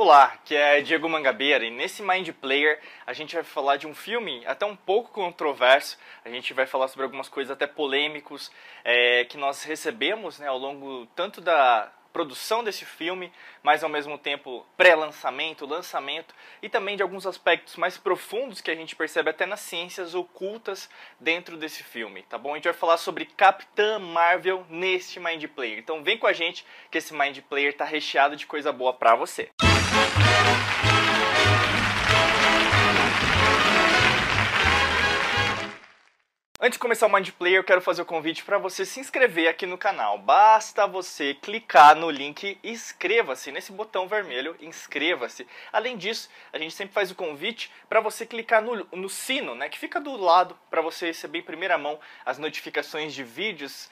Olá, aqui é Diego Mangabeira e nesse Mind Player a gente vai falar de um filme até um pouco controverso. A gente vai falar sobre algumas coisas até polêmicos que nós recebemos, ao longo tanto da produção desse filme, mas ao mesmo tempo pré-lançamento, lançamento e também de alguns aspectos mais profundos que a gente percebe até nas ciências ocultas dentro desse filme, tá bom? A gente vai falar sobre Capitã Marvel neste Mind Player. Então vem com a gente que esse Mind Player tá recheado de coisa boa pra você. Antes de começar o Mind Player, eu quero fazer o convite para você se inscrever aqui no canal. Basta você clicar no link inscreva-se, nesse botão vermelho, inscreva-se. Além disso, a gente sempre faz o convite para você clicar no sino, que fica do lado, para você receber em primeira mão as notificações de vídeos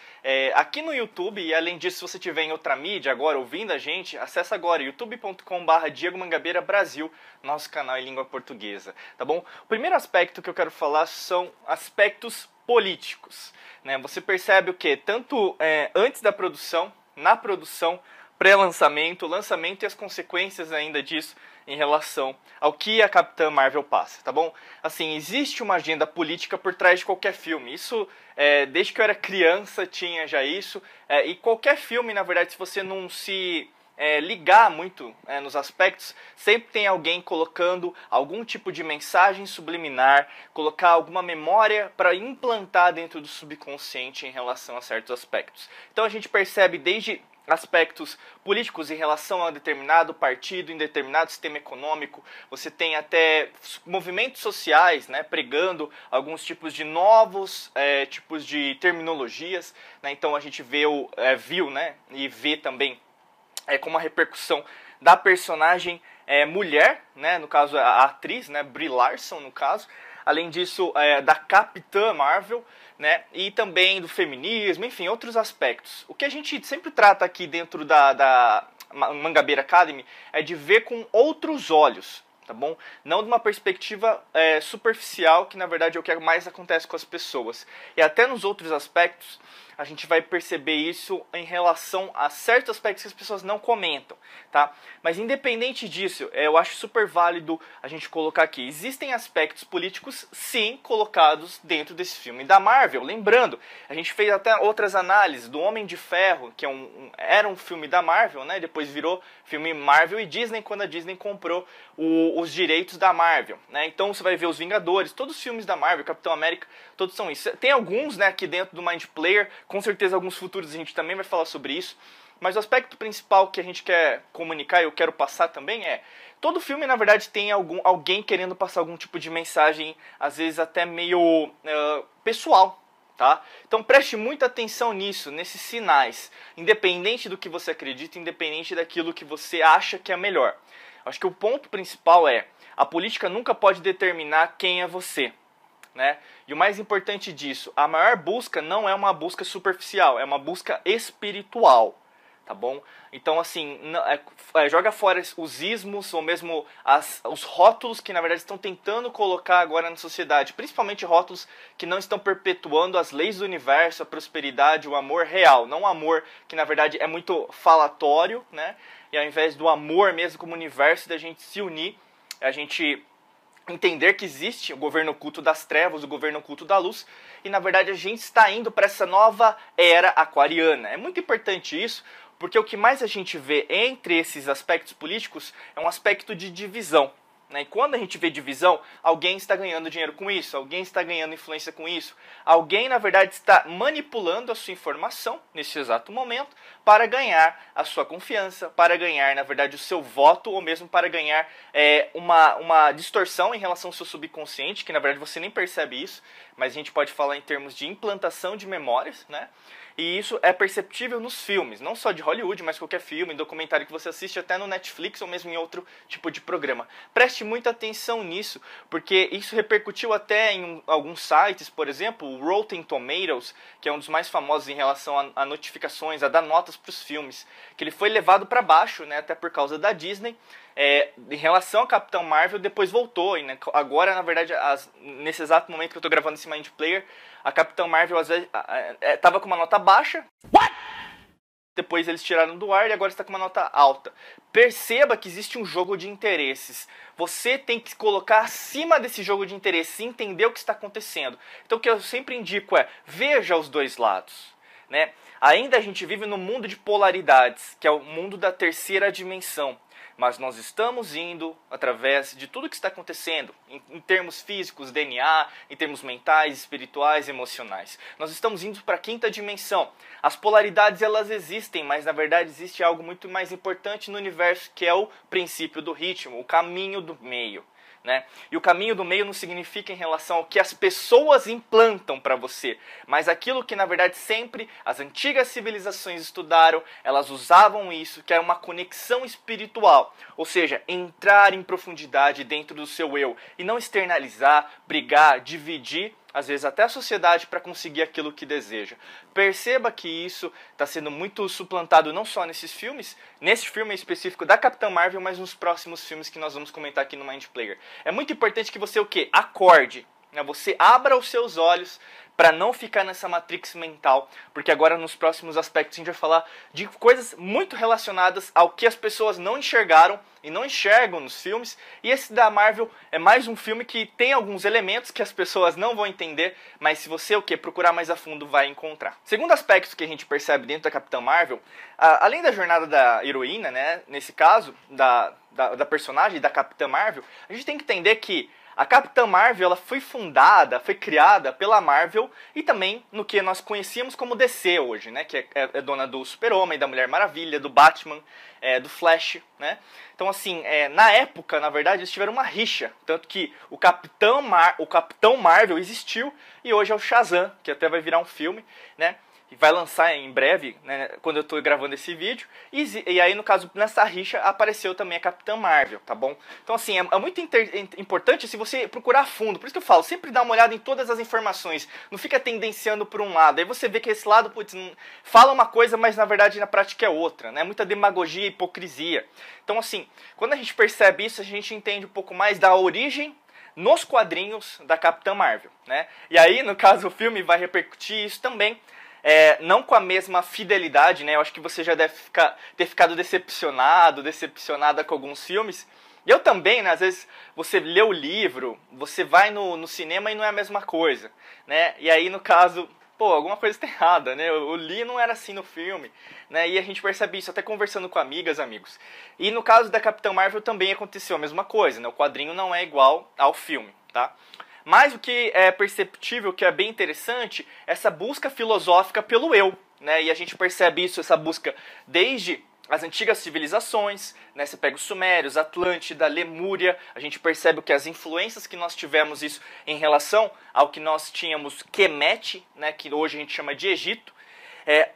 aqui no YouTube. E além disso, se você estiver em outra mídia agora ouvindo a gente, acessa agora youtube.com/Diego Mangabeira Brasil, nosso canal em língua portuguesa, tá bom? O primeiro aspecto que eu quero falar são aspectos políticos, Você percebe o que? Tanto antes da produção, na produção, pré-lançamento, lançamento e as consequências ainda disso em relação ao que a Capitã Marvel passa, tá bom? Assim, existe uma agenda política por trás de qualquer filme. Isso, desde que eu era criança, tinha já isso. E qualquer filme, na verdade, se você não se ligar muito nos aspectos, sempre tem alguém colocando algum tipo de mensagem subliminar, colocar alguma memória para implantar dentro do subconsciente em relação a certos aspectos. Então a gente percebe desde aspectos políticos em relação a determinado partido, em determinado sistema econômico, você tem até movimentos sociais, pregando alguns tipos de novos tipos de terminologias, Então a gente viu e vê também como a repercussão da personagem mulher, no caso a atriz, Brie Larson no caso, além disso da Capitã Marvel, e também do feminismo, enfim, outros aspectos. O que a gente sempre trata aqui dentro da Mangabeira Academy é de ver com outros olhos, tá bom? Não de uma perspectiva superficial, que na verdade é o que mais acontece com as pessoas. E até nos outros aspectos, a gente vai perceber isso em relação a certos aspectos que as pessoas não comentam, tá? Mas independente disso, eu acho super válido a gente colocar aqui. Existem aspectos políticos, sim, colocados dentro desse filme da Marvel. Lembrando, a gente fez até outras análises do Homem de Ferro, que era um filme da Marvel, Depois virou filme Marvel e Disney, quando a Disney comprou os direitos da Marvel, Então você vai ver os Vingadores, todos os filmes da Marvel, Capitão América, todos são isso. Tem alguns, aqui dentro do Mind Player, com certeza alguns futuros a gente também vai falar sobre isso, mas o aspecto principal que a gente quer comunicar e eu quero passar também todo filme na verdade tem alguém querendo passar algum tipo de mensagem, às vezes até meio pessoal, tá? Então preste muita atenção nisso, nesses sinais, independente do que você acredita, independente daquilo que você acha que é melhor. Acho que o ponto principal a política nunca pode determinar quem é você, E o mais importante disso, a maior busca não é uma busca superficial, é uma busca espiritual, tá bom? Então, assim, joga fora os ismos ou mesmo os rótulos que, na verdade, estão tentando colocar agora na sociedade, principalmente rótulos que não estão perpetuando as leis do universo, a prosperidade, o amor real, não o amor que, na verdade, é muito falatório, E ao invés do amor mesmo como universo, da gente se unir, a gente entender que existe o governo oculto das trevas, o governo oculto da luz, e na verdade a gente está indo para essa nova era aquariana. É muito importante isso, porque o que mais a gente vê entre esses aspectos políticos é um aspecto de divisão. E quando a gente vê divisão, alguém está ganhando dinheiro com isso, alguém está ganhando influência com isso, alguém na verdade está manipulando a sua informação nesse exato momento para ganhar a sua confiança, para ganhar na verdade o seu voto ou mesmo para ganhar uma distorção em relação ao seu subconsciente, que na verdade você nem percebe isso, mas a gente pode falar em termos de implantação de memórias, E isso é perceptível nos filmes, não só de Hollywood, mas qualquer filme, documentário que você assiste até no Netflix ou mesmo em outro tipo de programa. Preste muita atenção nisso, porque isso repercutiu até em alguns sites, por exemplo, o Rotten Tomatoes, que é um dos mais famosos em relação a notificações, a dar notas para os filmes, que ele foi levado para baixo, até por causa da Disney, em relação ao Capitão Marvel, depois voltou, e agora, na verdade, nesse exato momento que eu estou gravando esse Mind Player, a Capitão Marvel às vezes estava com uma nota baixa. What? depois eles tiraram do ar e agora está com uma nota alta. Perceba que existe um jogo de interesses. Você tem que se colocar acima desse jogo de interesses e entender o que está acontecendo. Então o que eu sempre indico é, veja os dois lados, né? Ainda a gente vive num mundo de polaridades, que é o mundo da terceira dimensão. Mas nós estamos indo através de tudo que está acontecendo, em termos físicos, DNA, em termos mentais, espirituais, emocionais. Nós estamos indo para a quinta dimensão. As polaridades elas existem, mas na verdade existe algo muito mais importante no universo, que é o princípio do ritmo, o caminho do meio. Né? E o caminho do meio não significa em relação ao que as pessoas implantam para você, mas aquilo que na verdade sempre as antigas civilizações estudaram, elas usavam isso, que é uma conexão espiritual, ou seja, entrar em profundidade dentro do seu eu e não externalizar, brigar, dividir, às vezes até a sociedade, para conseguir aquilo que deseja. Perceba que isso está sendo muito suplantado não só nesses filmes, nesse filme específico da Capitã Marvel, mas nos próximos filmes que nós vamos comentar aqui no Mind Player. É muito importante que você o quê? Acorde, né? Você abra os seus olhos para não ficar nessa matrix mental, porque agora nos próximos aspectos a gente vai falar de coisas muito relacionadas ao que as pessoas não enxergaram e não enxergam nos filmes, e esse da Marvel é mais um filme que tem alguns elementos que as pessoas não vão entender, mas se você o que procurar mais a fundo vai encontrar. Segundo aspecto que a gente percebe dentro da Capitã Marvel, além da jornada da heroína, né, nesse caso, da personagem da Capitã Marvel, a gente tem que entender que a Capitã Marvel ela foi fundada, foi criada pela Marvel e também no que nós conhecíamos como DC hoje, né? Que é dona do Super-Homem, da Mulher Maravilha, do Batman, do Flash, né? Então assim, na época, na verdade, eles tiveram uma rixa, tanto que o Capitão Marvel existiu e hoje é o Shazam, que até vai virar um filme, né? E vai lançar em breve, né, quando eu estou gravando esse vídeo. E aí, no caso, nessa rixa, apareceu também a Capitã Marvel, tá bom? Então, assim, é muito importante se você procurar a fundo. Por isso que eu falo, sempre dá uma olhada em todas as informações. Não fica tendenciando por um lado. Aí você vê que esse lado, putz, fala uma coisa, mas na verdade na prática é outra, né? Muita demagogia e hipocrisia. Então, assim, quando a gente percebe isso, a gente entende um pouco mais da origem nos quadrinhos da Capitã Marvel, né? E aí, no caso, o filme vai repercutir isso também. Não com a mesma fidelidade, né? Eu acho que você já deve ter ficado decepcionada com alguns filmes. E eu também, né? Às vezes você lê o livro, você vai no cinema e não é a mesma coisa, né? E aí, no caso, pô, alguma coisa está errada, né? Eu li não era assim no filme, né? E a gente percebe isso até conversando com amigos. E no caso da Capitã Marvel também aconteceu a mesma coisa, né? O quadrinho não é igual ao filme, tá? Mas o que é perceptível, que é bem interessante, essa busca filosófica pelo eu, né? E a gente percebe isso, essa busca desde as antigas civilizações, né? Você pega os Sumérios, Atlântida, Lemúria, a gente percebe que as influências que nós tivemos isso em relação ao que nós tínhamos Kemet, né? Que hoje a gente chama de Egito,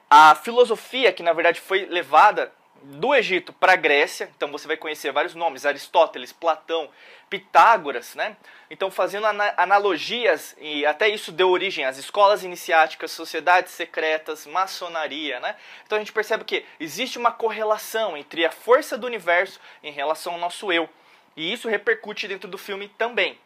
a filosofia que na verdade foi levada do Egito para a Grécia, então você vai conhecer vários nomes, Aristóteles, Platão, Pitágoras, né? Então fazendo analogias, e até isso deu origem às escolas iniciáticas, sociedades secretas, maçonaria, né? Então a gente percebe que existe uma correlação entre a força do universo em relação ao nosso eu, e isso repercute dentro do filme também.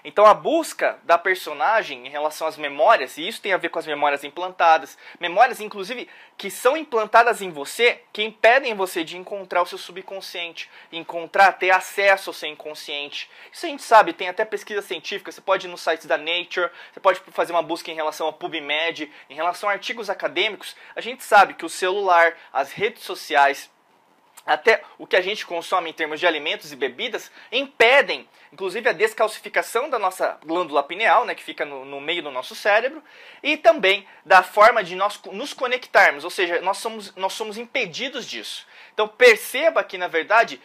Então a busca da personagem em relação às memórias, e isso tem a ver com as memórias implantadas, memórias inclusive que são implantadas em você, que impedem você de encontrar o seu subconsciente, ter acesso ao seu inconsciente. Isso a gente sabe, tem até pesquisa científica, você pode ir no site da Nature, você pode fazer uma busca em relação ao PubMed, em relação a artigos acadêmicos, a gente sabe que o celular, as redes sociais, até o que a gente consome em termos de alimentos e bebidas, impedem, inclusive, a descalcificação da nossa glândula pineal, né, que fica no meio do nosso cérebro, e também da forma de nós nos conectarmos, ou seja, nós somos impedidos disso. Então perceba que, na verdade,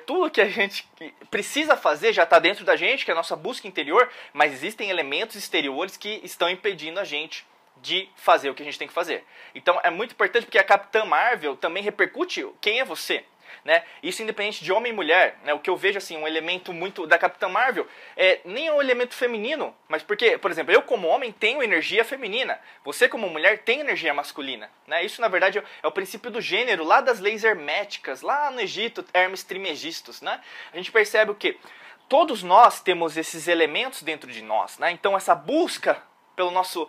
tudo que a gente precisa fazer já está dentro da gente, que é a nossa busca interior, mas existem elementos exteriores que estão impedindo a gente de fazer o que a gente tem que fazer. Então é muito importante porque a Capitã Marvel também repercute quem é você, né? Isso independente de homem e mulher, né? O que eu vejo assim, um elemento muito da Capitã Marvel nem é um elemento feminino, mas porque, por exemplo, eu como homem tenho energia feminina, você como mulher tem energia masculina, né? Isso na verdade é o princípio do gênero lá das leis herméticas, lá no Egito, Hermes Trismegistus, né? A gente percebe o que todos nós temos esses elementos dentro de nós, né? Então essa busca pelo nosso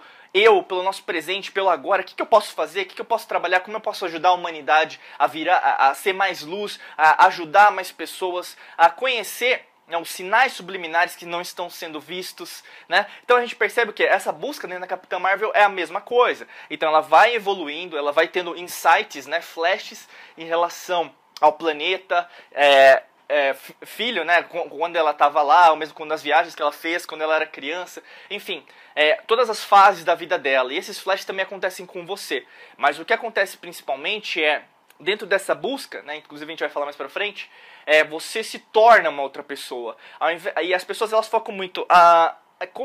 pelo nosso presente, pelo agora, o que eu posso fazer, o que eu posso trabalhar, como eu posso ajudar a humanidade a virar, a ser mais luz, a ajudar mais pessoas, a conhecer, né, os sinais subliminares que não estão sendo vistos, né? Então a gente percebe que essa busca dentro da Capitã Marvel é a mesma coisa. Então ela vai evoluindo, ela vai tendo insights, né, flashes em relação ao planeta, filho, né, quando ela estava lá, ou mesmo quando as viagens que ela fez, quando ela era criança, enfim, todas as fases da vida dela. E esses flashes também acontecem com você. Mas o que acontece principalmente dentro dessa busca, né, inclusive a gente vai falar mais pra frente, você se torna uma outra pessoa. E as pessoas elas focam muito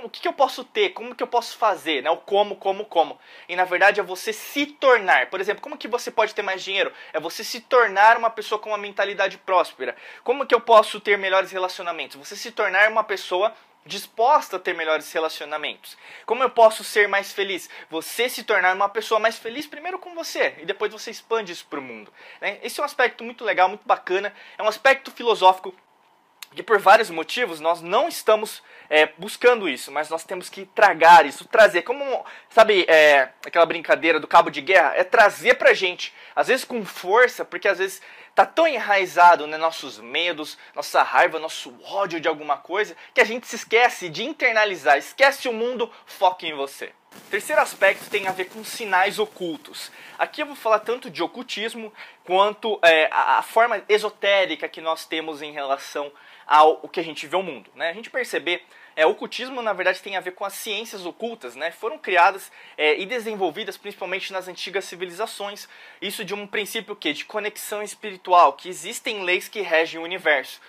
o que eu posso ter, como que eu posso fazer, né? O como. E na verdade é você se tornar. Por exemplo, como que você pode ter mais dinheiro? É você se tornar uma pessoa com uma mentalidade próspera. Como que eu posso ter melhores relacionamentos? Você se tornar uma pessoa disposta a ter melhores relacionamentos. Como eu posso ser mais feliz? Você se tornar uma pessoa mais feliz primeiro com você e depois você expande isso para o mundo, né? Esse é um aspecto muito legal, muito bacana. É um aspecto filosófico que por vários motivos nós não estamos buscando isso, mas nós temos que tragar isso, trazer, como, sabe, aquela brincadeira do cabo de guerra, é trazer pra gente, às vezes com força, porque às vezes tá tão enraizado, né, nossos medos, nossa raiva, nosso ódio de alguma coisa, que a gente se esquece de internalizar, esquece o mundo, foca em você. Terceiro aspecto tem a ver com sinais ocultos. Aqui eu vou falar tanto de ocultismo quanto a forma esotérica que nós temos em relação ao que a gente vê o mundo, né? A gente perceber, o ocultismo na verdade tem a ver com as ciências ocultas, né? Foram criadas e desenvolvidas principalmente nas antigas civilizações. Isso de um princípio de conexão espiritual, que existem leis que regem o universo.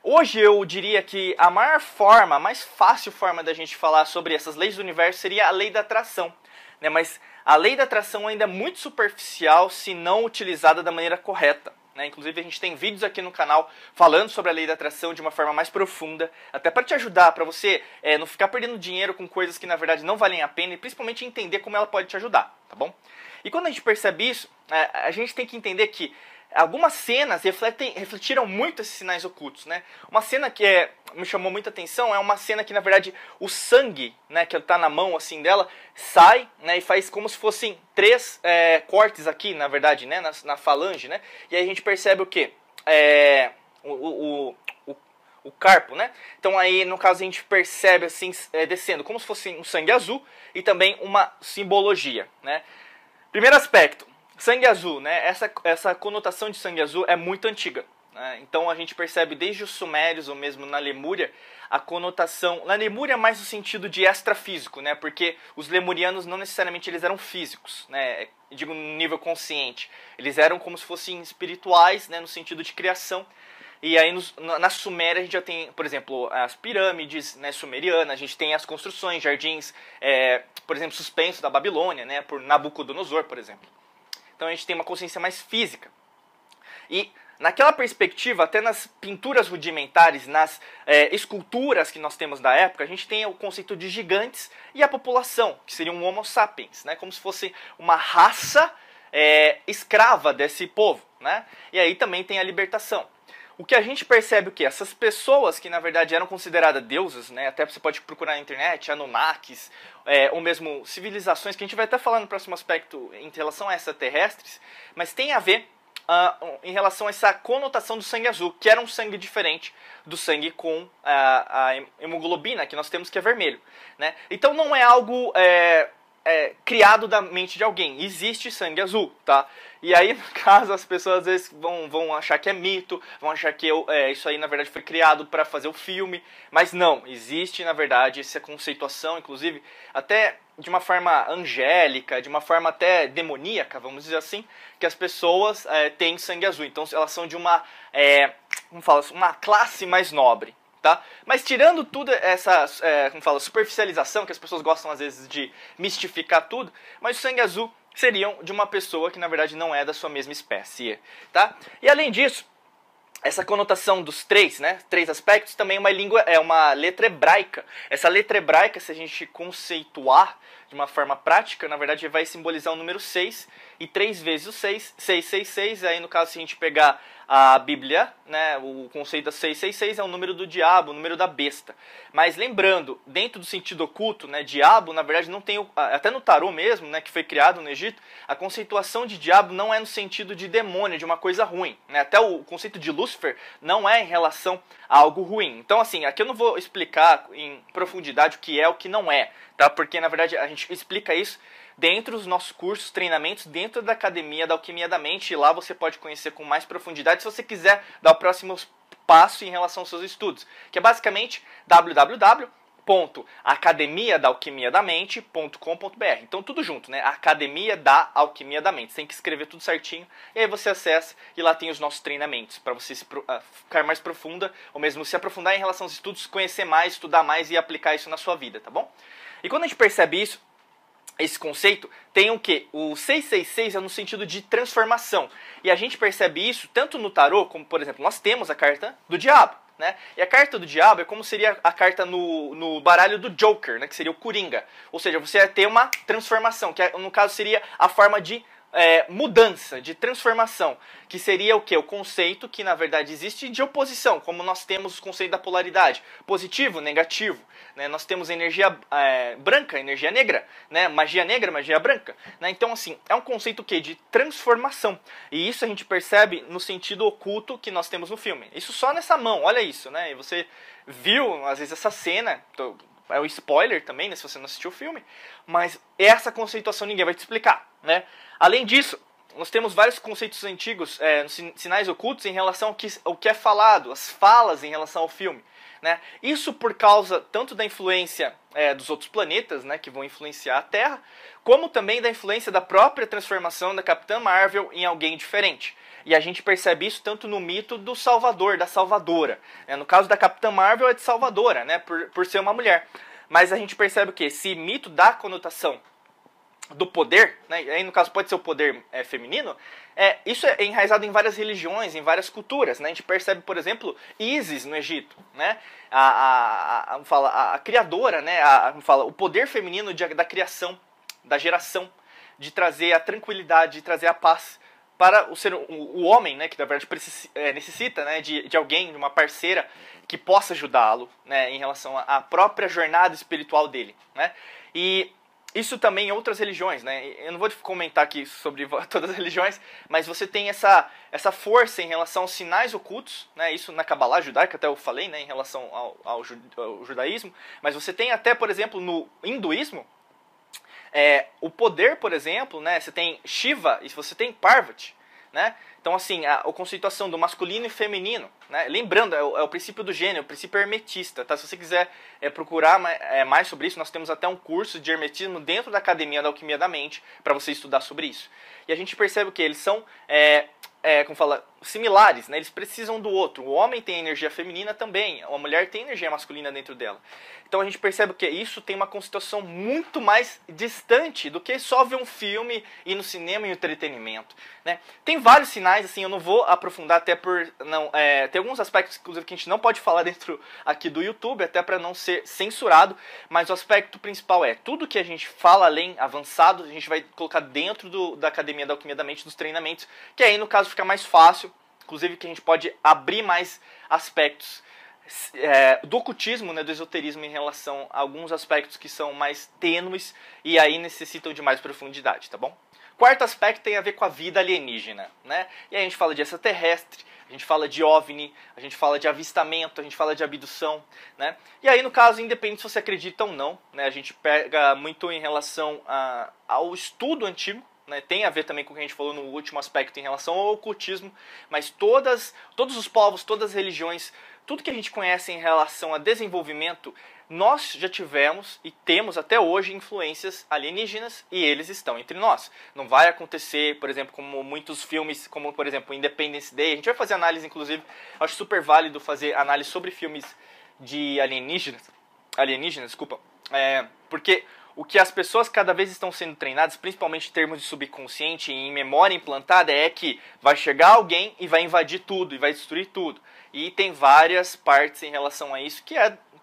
Hoje eu diria que a mais fácil forma da gente falar sobre essas leis do universo seria a lei da atração, né? Mas a lei da atração ainda é muito superficial se não utilizada da maneira correta, né? Inclusive a gente tem vídeos aqui no canal falando sobre a lei da atração de uma forma mais profunda, até para te ajudar, para você não ficar perdendo dinheiro com coisas que na verdade não valem a pena e principalmente entender como ela pode te ajudar, tá bom? E quando a gente percebe isso, a gente tem que entender que algumas cenas refletiram muito esses sinais ocultos, né? Uma cena que me chamou muita atenção é uma cena que, na verdade, o sangue, né, que está na mão assim dela, sai, né, e faz como se fossem 3 cortes aqui, na verdade, né, na falange, né? E aí a gente percebe o quê? O carpo, né? Então aí, no caso, a gente percebe assim, descendo, como se fosse um sangue azul e também uma simbologia, né? Primeiro aspecto. Sangue azul, né? Essa conotação de sangue azul é muito antiga, né? Então a gente percebe desde os sumérios ou mesmo na Lemúria a conotação. Na Lemúria mais no sentido de extrafísico, né? Porque os lemurianos não necessariamente eles eram físicos, né? Digo no nível consciente. Eles eram como se fossem espirituais, né? No sentido de criação. E aí na Suméria a gente já tem, por exemplo, as pirâmides, né, sumerianas, a gente tem as construções, jardins, por exemplo, suspensos da Babilônia, né? Por Nabucodonosor, por exemplo. Então a gente tem uma consciência mais física. E naquela perspectiva, até nas pinturas rudimentares, nas esculturas que nós temos da época, a gente tem o conceito de gigantes e a população, que seria um Homo sapiens, né? Como se fosse uma raça escrava desse povo, né? E aí também tem a libertação. O que a gente percebe o que? Essas pessoas que na verdade eram consideradas deuses, né? Até você pode procurar na internet, Anunnakis, ou mesmo civilizações, que a gente vai até falar no próximo aspecto em relação a extraterrestres, mas tem a ver em relação a essa conotação do sangue azul, que era um sangue diferente do sangue com a hemoglobina que nós temos, que é vermelho, né? Então não é algo criado da mente de alguém, existe sangue azul, tá? E aí, no caso, as pessoas às vezes vão achar que é mito, vão achar que isso aí na verdade foi criado para fazer o filme, mas não, existe na verdade essa conceituação, inclusive até de uma forma angélica, de uma forma até demoníaca, vamos dizer assim, que as pessoas têm sangue azul, então elas são de uma classe mais nobre. Tá? Mas tirando tudo essa superficialização, que as pessoas gostam às vezes de mistificar tudo, mas o sangue azul seriam de uma pessoa que na verdade não é da sua mesma espécie, tá? E além disso, essa conotação dos três aspectos também é uma letra hebraica. Essa letra hebraica, se a gente conceituar de uma forma prática, na verdade vai simbolizar o número 6 e 3 vezes o 6, 666, aí no caso se a gente pegar a Bíblia, né, o conceito da 666 é o número do diabo, o número da besta. Mas lembrando, dentro do sentido oculto, né, diabo, na verdade não tem, até no tarô mesmo, né, que foi criado no Egito, a conceituação de diabo não é no sentido de demônio, de uma coisa ruim, né, até o conceito de Lúcifer não é em relação a algo ruim. Então assim, aqui eu não vou explicar em profundidade o que é, o que não é, tá? Porque na verdade a gente explica isso dentro dos nossos cursos, treinamentos, dentro da Academia da Alquimia da Mente, e lá você pode conhecer com mais profundidade se você quiser dar o próximo passo em relação aos seus estudos, que é basicamente www.academiadaalquimiadamente.com.br. Então tudo junto, né? Academia da Alquimia da Mente. Você tem que escrever tudo certinho, e aí você acessa e lá tem os nossos treinamentos, para você ficar mais profunda, ou mesmo se aprofundar em relação aos estudos, conhecer mais, estudar mais e aplicar isso na sua vida, tá bom? E quando a gente percebe isso, esse conceito, tem o quê? O 666 é no sentido de transformação. E a gente percebe isso tanto no tarô, como por exemplo, nós temos a carta do diabo, né? E a carta do diabo é como seria a carta no baralho do Joker, né? Que seria o Coringa. Ou seja, você vai ter uma transformação, que no caso seria a forma de mudança, de transformação, que seria o que? O conceito que na verdade existe de oposição, como nós temos o conceito da polaridade, positivo, negativo, né? Nós temos energia branca, energia negra, né? Magia negra, magia branca, né? Então assim, é um conceito que de transformação, e isso a gente percebe no sentido oculto que nós temos no filme, isso só nessa mão, olha isso, né? E você viu às vezes essa cena, é um spoiler também, né, se você não assistiu o filme, mas essa conceituação ninguém vai te explicar, né? Além disso, nós temos vários conceitos antigos, sinais ocultos em relação ao que é falado, as falas em relação ao filme, né? Isso por causa tanto da influência dos outros planetas, né, que vão influenciar a Terra, como também da influência da própria transformação da Capitã Marvel em alguém diferente. E a gente percebe isso tanto no mito do Salvador, da Salvadora. No caso da Capitã Marvel é de Salvadora, né, por ser uma mulher. Mas a gente percebe o que? Esse mito dá conotação do poder, né, aí no caso pode ser o poder feminino, isso é enraizado em várias religiões, em várias culturas, né? A gente percebe, por exemplo, Ísis no Egito, né? A criadora, né? O poder feminino da criação, da geração, de trazer a tranquilidade, de trazer a paz para o homem, né, que na verdade necessita, né, de alguém, de uma parceira que possa ajudá-lo, né, em relação à própria jornada espiritual dele, né? E isso também em outras religiões, né? Eu não vou comentar aqui sobre todas as religiões, mas você tem essa força em relação aos sinais ocultos, né? Isso na Kabbalah judaica, até eu falei, né, em relação ao judaísmo, mas você tem até, por exemplo, no hinduísmo, o poder, por exemplo, né? Você tem Shiva e você tem Parvati, né? Então, assim, a conceituação do masculino e feminino, né? Lembrando, é o princípio do gênero, o princípio hermetista, tá? Se você quiser procurar mais sobre isso, nós temos até um curso de hermetismo dentro da Academia da Alquimia da Mente, para você estudar sobre isso. E a gente percebe que eles são, como fala, similares, né? Eles precisam do outro. O homem tem energia feminina também, a mulher tem energia masculina dentro dela. Então a gente percebe que isso tem uma constituição muito mais distante do que só ver um filme, ir no cinema e entretenimento, né? Tem vários sinais, assim, eu não vou aprofundar até por não, tem alguns aspectos inclusive que a gente não pode falar dentro aqui do YouTube, até para não ser censurado, mas o aspecto principal tudo que a gente fala além, avançado, a gente vai colocar dentro da Academia da Alquimia da Mente, dos treinamentos, que aí no caso fica mais fácil, inclusive que a gente pode abrir mais aspectos do ocultismo, né, do esoterismo em relação a alguns aspectos que são mais tênues e aí necessitam de mais profundidade, tá bom? Quarto aspecto tem a ver com a vida alienígena, né? E aí a gente fala de extraterrestre, a gente fala de OVNI, a gente fala de avistamento, a gente fala de abdução, né? E aí no caso, independente se você acredita ou não, né, a gente pega muito em relação ao estudo antigo, né, tem a ver também com o que a gente falou no último aspecto em relação ao ocultismo, mas todos os povos, todas as religiões, tudo que a gente conhece em relação a desenvolvimento, nós já tivemos e temos até hoje influências alienígenas e eles estão entre nós. Não vai acontecer, por exemplo, como muitos filmes, como por exemplo Independence Day, a gente vai fazer análise, inclusive, acho super válido fazer análise sobre filmes de alienígenas, desculpa, porque o que as pessoas cada vez estão sendo treinadas, principalmente em termos de subconsciente e em memória implantada, é que vai chegar alguém e vai invadir tudo, e vai destruir tudo. E tem várias partes em relação a isso que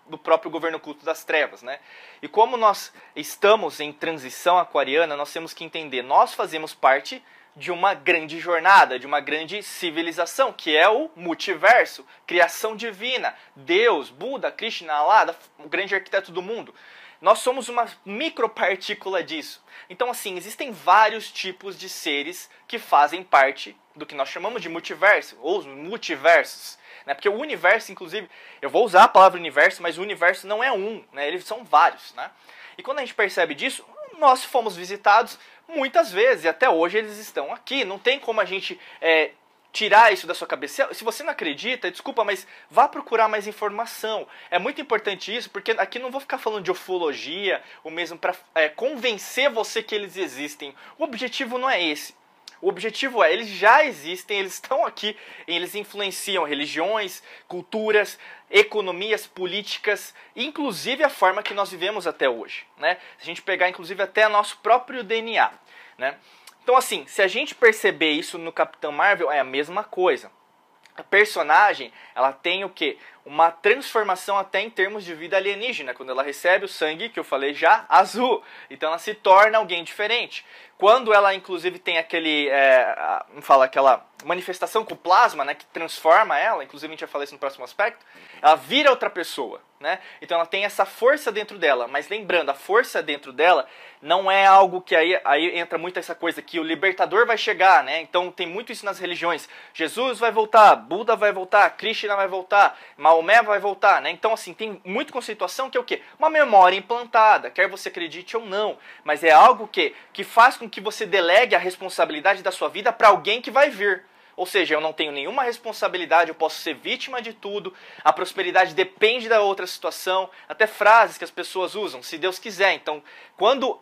do próprio governo oculto das trevas, né? E como nós estamos em transição aquariana, nós temos que entender, nós fazemos parte de uma grande jornada, de uma grande civilização, que é o multiverso, criação divina, Deus, Buda, Krishna, Allah, o grande arquiteto do mundo. Nós somos uma micropartícula disso. Então, assim, existem vários tipos de seres que fazem parte do que nós chamamos de multiverso, ou os multiversos. Né? Porque o universo, inclusive, eu vou usar a palavra universo, mas o universo não é um, né? Eles são vários. Né? E quando a gente percebe disso, nós fomos visitados muitas vezes, e até hoje eles estão aqui. Não tem como a gente tirar isso da sua cabeça. Se você não acredita, desculpa, mas vá procurar mais informação. É muito importante isso, porque aqui não vou ficar falando de ufologia, ou mesmo para convencer você que eles existem. O objetivo não é esse. O objetivo é, eles já existem, eles estão aqui, eles influenciam religiões, culturas, economias, políticas, inclusive a forma que nós vivemos até hoje. Né? Se a gente pegar, inclusive, até nosso próprio DNA. Né? Então, assim, se a gente perceber isso no Capitão Marvel, é a mesma coisa. A personagem, ela tem o quê? Uma transformação até em termos de vida alienígena. Quando ela recebe o sangue, que eu falei já, azul. Então ela se torna alguém diferente. Quando ela, inclusive, tem aquela manifestação com o plasma, né, que transforma ela, inclusive a gente vai falar isso no próximo aspecto, ela vira outra pessoa. Né? Então ela tem essa força dentro dela, mas lembrando, a força dentro dela não é algo que aí entra muito essa coisa que o libertador vai chegar, né? Então tem muito isso nas religiões. Jesus vai voltar, Buda vai voltar, Krishna vai voltar, Maomé vai voltar, né? Então assim, tem muita conceituação que é o quê? Uma memória implantada, quer você acredite ou não, mas é algo que faz com que você delegue a responsabilidade da sua vida para alguém que vai vir. Ou seja, eu não tenho nenhuma responsabilidade, eu posso ser vítima de tudo, a prosperidade depende da outra situação, até frases que as pessoas usam, se Deus quiser. Então, quando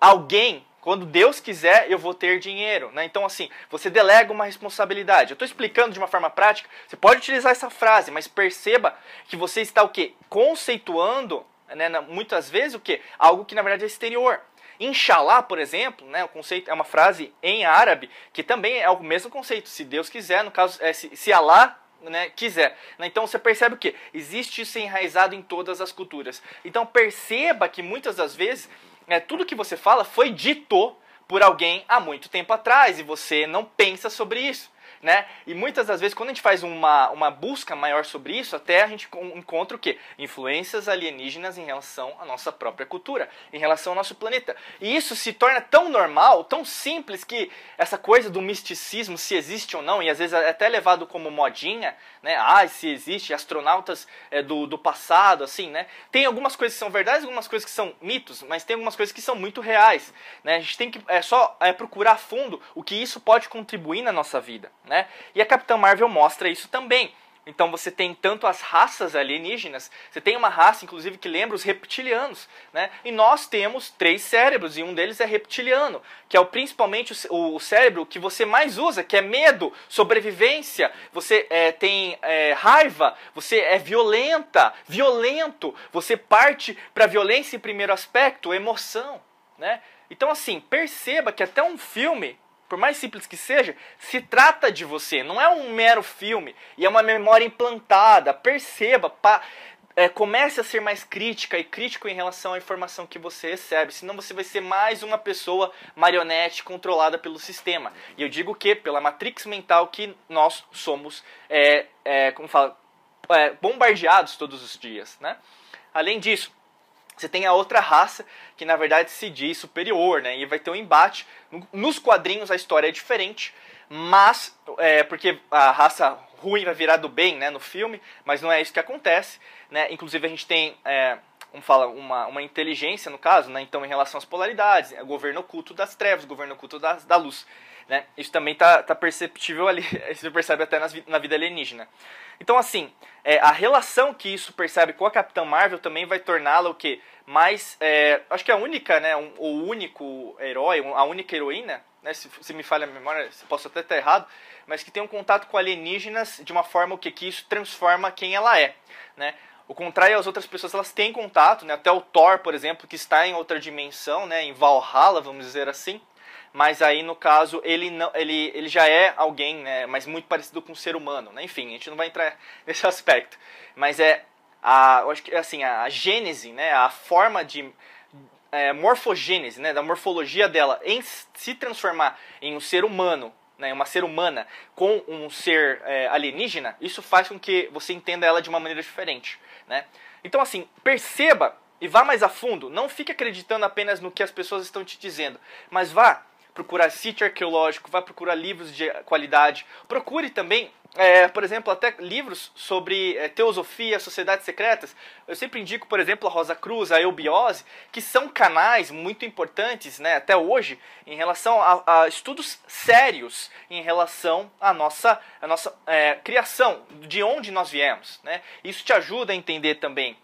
Deus quiser, eu vou ter dinheiro. Né? Então, assim, você delega uma responsabilidade. Eu estou explicando de uma forma prática, você pode utilizar essa frase, mas perceba que você está o quê? Conceituando, né, muitas vezes, o quê? Algo que na verdade é exterior. Inshallah, por exemplo, né, o conceito é uma frase em árabe que também é o mesmo conceito. Se Deus quiser, no caso, se Allah, né, quiser. Então você percebe o quê? Existe isso enraizado em todas as culturas. Então perceba que muitas das vezes tudo que você fala foi dito por alguém há muito tempo atrás e você não pensa sobre isso. Né? E muitas das vezes, quando a gente faz uma busca maior sobre isso, até a gente encontra o quê? Influências alienígenas em relação à nossa própria cultura, em relação ao nosso planeta. E isso se torna tão normal, tão simples, que essa coisa do misticismo, se existe ou não, e às vezes é até levado como modinha, né? Se existe, astronautas do passado, assim, né? Tem algumas coisas que são verdades, algumas coisas que são mitos, mas tem algumas coisas que são muito reais. Né? A gente tem que só procurar a fundo o que isso pode contribuir na nossa vida. Né? E a Capitã Marvel mostra isso também. Então você tem tanto as raças alienígenas, você tem uma raça inclusive que lembra os reptilianos, né? E nós temos 3 cérebros e um deles é reptiliano, que é principalmente o cérebro que você mais usa, que é medo, sobrevivência, você tem raiva, você é violento, você parte para a violência em primeiro aspecto, emoção, né? Então assim, perceba que até um filme, por mais simples que seja, se trata de você. Não é um mero filme. E é uma memória implantada. Perceba. Comece a ser mais crítica e crítico em relação à informação que você recebe. Senão você vai ser mais uma pessoa marionete controlada pelo sistema. E eu digo que pela matrix mental que nós somos bombardeados todos os dias. Né? Além disso, você tem a outra raça que na verdade se diz superior, né? E vai ter um embate. Nos quadrinhos a história é diferente, mas porque a raça ruim vai virar do bem, né, no filme, mas não é isso que acontece, né? Inclusive a gente tem uma inteligência no caso, né? Então em relação às polaridades, o governo oculto das trevas, o governo oculto da luz. Né? Isso também tá perceptível ali, você percebe até na vida alienígena. Então assim, a relação que isso percebe com a Capitã Marvel também vai torná-la o quê? Mais, acho que a única, né, o único herói, a única heroína, né, se me falha a memória, posso até estar errado, mas que tem um contato com alienígenas de uma forma que isso transforma quem ela é. Né? O contrário, as outras pessoas elas têm contato, né? Até o Thor, por exemplo, que está em outra dimensão, né, em Valhalla, vamos dizer assim. Mas aí, no caso, ele já é alguém, né, mas muito parecido com um ser humano. Né? Enfim, a gente não vai entrar nesse aspecto. Mas eu acho que assim, a gênese, né, a forma de morfogênese, né, da morfologia dela em se transformar em um ser humano, né, uma ser humana com um ser alienígena, isso faz com que você entenda ela de uma maneira diferente, né? Então assim, perceba e vá mais a fundo, não fique acreditando apenas no que as pessoas estão te dizendo, mas vá procurar sítio arqueológico, vá procurar livros de qualidade, procure também, por exemplo, até livros sobre teosofia, sociedades secretas. Eu sempre indico, por exemplo, a Rosa Cruz, a Eubiose, que são canais muito importantes, né, até hoje, em relação a estudos sérios em relação à nossa criação, de onde nós viemos, né? Isso te ajuda a entender também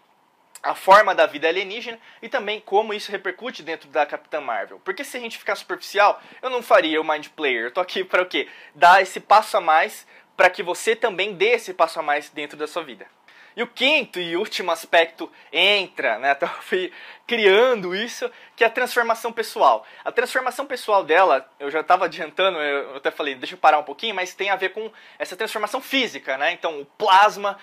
a forma da vida alienígena e também como isso repercute dentro da Capitã Marvel. Porque se a gente ficar superficial, eu não faria o Mind Player. Eu tô aqui para o quê? Dar esse passo a mais para que você também dê esse passo a mais dentro da sua vida. E o quinto e último aspecto entra, né, até eu fui criando isso, que é a transformação pessoal. A transformação pessoal dela, eu já estava adiantando, eu até falei, deixa eu parar um pouquinho, mas tem a ver com essa transformação física, né? Então o plasma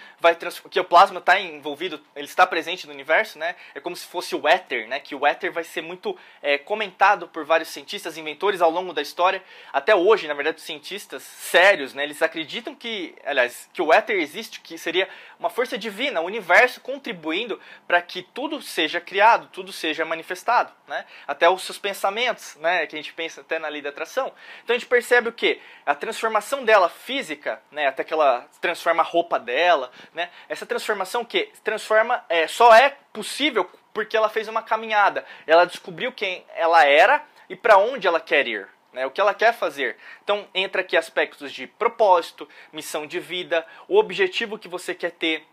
que o plasma está envolvido, ele está presente no universo, né? É como se fosse o éter, né? Que o éter vai ser muito comentado por vários cientistas, inventores ao longo da história. Até hoje, na verdade, os cientistas sérios, né? Eles acreditam que o éter existe, que seria uma força divina, o universo contribuindo para que tudo seja criado, tudo seja manifestado, né? Até os seus pensamentos, né? Que a gente pensa até na lei da atração. Então a gente percebe o quê? A transformação dela física, né? Até que ela transforma a roupa dela, né? Essa transformação que transforma só é possível porque ela fez uma caminhada. Ela descobriu quem ela era e para onde ela quer ir, né, o que ela quer fazer. Então entra aqui aspectos de propósito, missão de vida, o objetivo que você quer ter.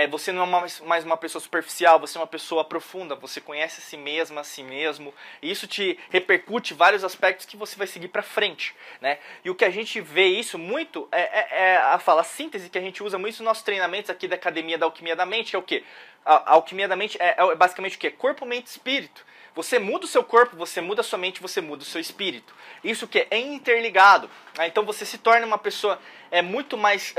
Você não é mais uma pessoa superficial, você é uma pessoa profunda, você conhece a si mesma, a si mesmo, e isso te repercute vários aspectos que você vai seguir para frente, né? E o que a gente vê isso muito a síntese que a gente usa muito nos nossos treinamentos aqui da Academia da Alquimia da Mente, é o quê? A Alquimia da Mente é basicamente o quê? Corpo, mente e espírito. Você muda o seu corpo, você muda a sua mente, você muda o seu espírito. Isso que é interligado. Então você se torna uma pessoa muito mais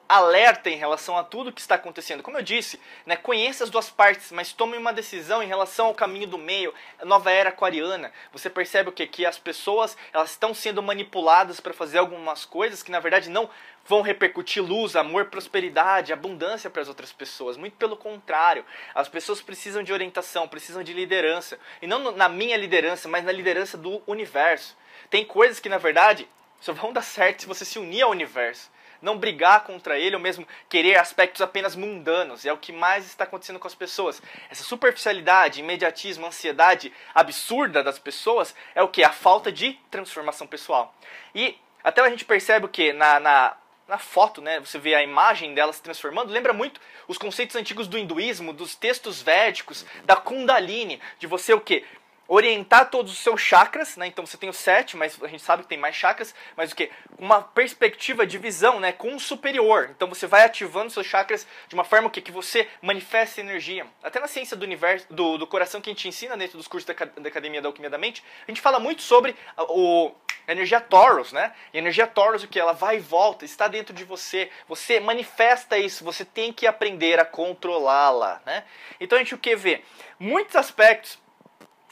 alerta em relação a tudo que está acontecendo. Como eu disse, né, conheça as duas partes, mas tome uma decisão em relação ao caminho do meio, a nova era aquariana. Você percebe o quê? Que as pessoas elas estão sendo manipuladas para fazer algumas coisas que na verdade não vão repercutir luz, amor, prosperidade, abundância para as outras pessoas. Muito pelo contrário, as pessoas precisam de orientação, precisam de liderança. E não na minha liderança, mas na liderança do universo. Tem coisas que na verdade só vão dar certo se você se unir ao universo. Não brigar contra ele ou mesmo querer aspectos apenas mundanos. É o que mais está acontecendo com as pessoas. Essa superficialidade, imediatismo, ansiedade absurda das pessoas é o que? A falta de transformação pessoal. E até a gente percebe o que? Na foto, né, você vê a imagem dela se transformando, lembra muito os conceitos antigos do hinduísmo, dos textos védicos, da Kundalini, de você o quê? Orientar todos os seus chakras, né? Então você tem os 7, mas a gente sabe que tem mais chakras, mas o quê? Uma perspectiva de visão, né? Com um superior. Então você vai ativando seus chakras de uma forma que você manifesta energia. Até na ciência do universo, do coração que a gente ensina dentro dos cursos da Academia da Alquimia da Mente, a gente fala muito sobre a energia Taurus, né? E a energia Taurus, o que? Ela vai e volta, está dentro de você. Você manifesta isso, você tem que aprender a controlá-la, né? Então a gente o que vê? Muitos aspectos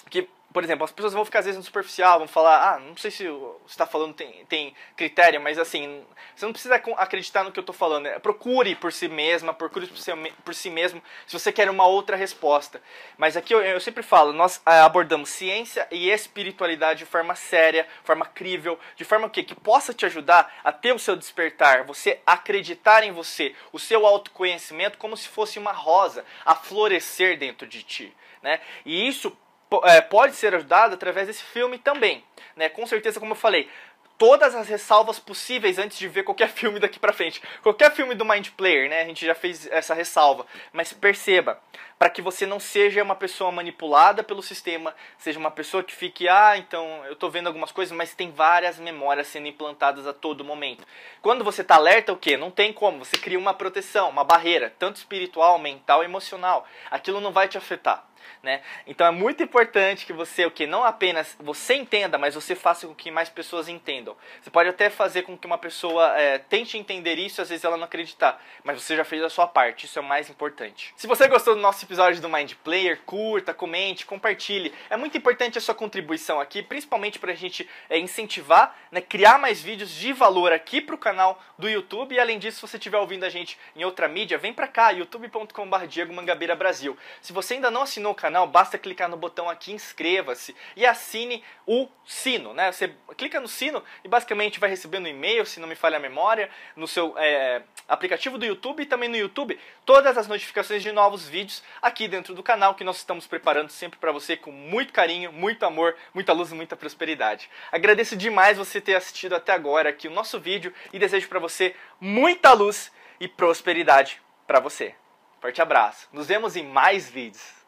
que, por exemplo, as pessoas vão ficar às vezes no superficial, vão falar, não sei se você está falando tem critério, mas assim, você não precisa acreditar no que eu estou falando. Procure por si mesma, procure por si mesmo, se você quer uma outra resposta. Mas aqui eu sempre falo, nós abordamos ciência e espiritualidade de forma séria, de forma crível, de forma que possa te ajudar a ter o seu despertar, você acreditar em você, o seu autoconhecimento como se fosse uma rosa a florescer dentro de ti, né? E isso pode ser ajudado através desse filme também, né? Com certeza, como eu falei, todas as ressalvas possíveis antes de ver qualquer filme daqui pra frente. Qualquer filme do Mind Player, né? A gente já fez essa ressalva. Mas perceba, para que você não seja uma pessoa manipulada pelo sistema, seja uma pessoa que fique, então eu tô vendo algumas coisas, mas tem várias memórias sendo implantadas a todo momento. Quando você tá alerta, o quê? Não tem como, você cria uma proteção, uma barreira, tanto espiritual, mental e emocional. Aquilo não vai te afetar. né? Então é muito importante que você, não apenas você entenda, mas você faça com que mais pessoas entendam. Você pode até fazer com que uma pessoa tente entender isso, às vezes ela não acreditar, mas você já fez a sua parte, isso é o mais importante. Se você gostou do nosso episódio do Mind Player, curta, comente, compartilhe. É muito importante a sua contribuição aqui, principalmente para a gente incentivar, né, criar mais vídeos de valor aqui para o canal do YouTube. E além disso, se você estiver ouvindo a gente em outra mídia, vem para cá, youtube.com/Diego Mangabeira Brasil. Se você ainda não assinou o canal, basta clicar no botão aqui, inscreva-se e assine o sino, né? Você clica no sino e basicamente vai recebendo um e-mail, se não me falha a memória, no seu aplicativo do YouTube e também no YouTube, todas as notificações de novos vídeos aqui dentro do canal que nós estamos preparando sempre para você com muito carinho, muito amor, muita luz e muita prosperidade. Agradeço demais você ter assistido até agora aqui o nosso vídeo e desejo para você muita luz e prosperidade para você. Forte abraço. Nos vemos em mais vídeos.